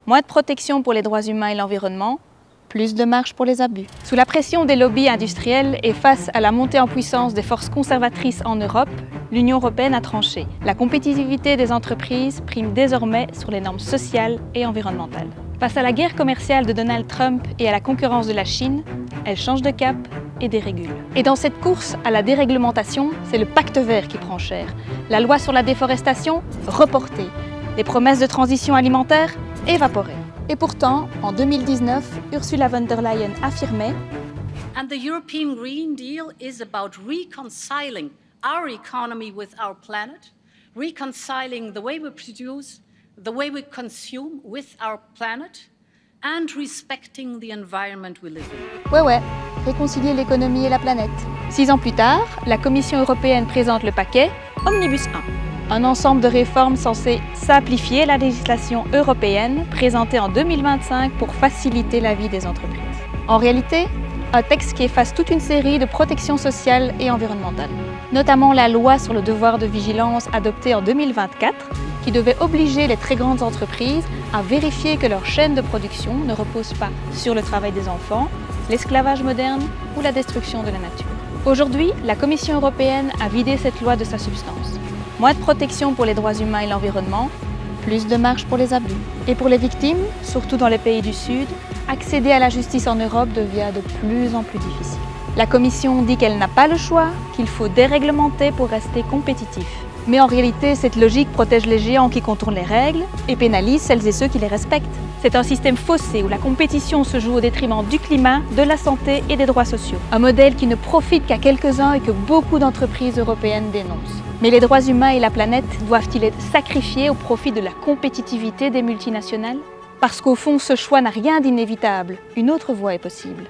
Moins de protection pour les droits humains et l'environnement, plus de marge pour les abus. Sous la pression des lobbies industriels et face à la montée en puissance des forces conservatrices en Europe, l'Union européenne a tranché. La compétitivité des entreprises prime désormais sur les normes sociales et environnementales. Face à la guerre commerciale de Donald Trump et à la concurrence de la Chine, elle change de cap et dérégule. Et dans cette course à la déréglementation, c'est le pacte vert qui prend cher. La loi sur la déforestation, reportée. Les promesses de transition alimentaire, évaporées. Et pourtant, en 2019, Ursula von der Leyen affirmait And the European Green Deal is about reconciling our economy with our planet, reconciling the way we produce, the way we consume with our planet, and respecting the environment we live in. Ouais, réconcilier l'économie et la planète. 6 ans plus tard, la Commission européenne présente le paquet Omnibus 1. Un ensemble de réformes censées simplifier la législation européenne présentée en 2025 pour faciliter la vie des entreprises. En réalité, un texte qui efface toute une série de protections sociales et environnementales. Notamment la loi sur le devoir de vigilance adoptée en 2024 qui devait obliger les très grandes entreprises à vérifier que leur chaîne de production ne repose pas sur le travail des enfants, l'esclavage moderne ou la destruction de la nature. Aujourd'hui, la Commission européenne a vidé cette loi de sa substance. Moins de protection pour les droits humains et l'environnement, plus de marge pour les abus. Et pour les victimes, surtout dans les pays du Sud, accéder à la justice en Europe devient de plus en plus difficile. La Commission dit qu'elle n'a pas le choix, qu'il faut déréglementer pour rester compétitif. Mais en réalité, cette logique protège les géants qui contournent les règles et pénalise celles et ceux qui les respectent. C'est un système faussé où la compétition se joue au détriment du climat, de la santé et des droits sociaux. Un modèle qui ne profite qu'à quelques-uns et que beaucoup d'entreprises européennes dénoncent. Mais les droits humains et la planète doivent-ils être sacrifiés au profit de la compétitivité des multinationales? Parce qu'au fond, ce choix n'a rien d'inévitable. Une autre voie est possible.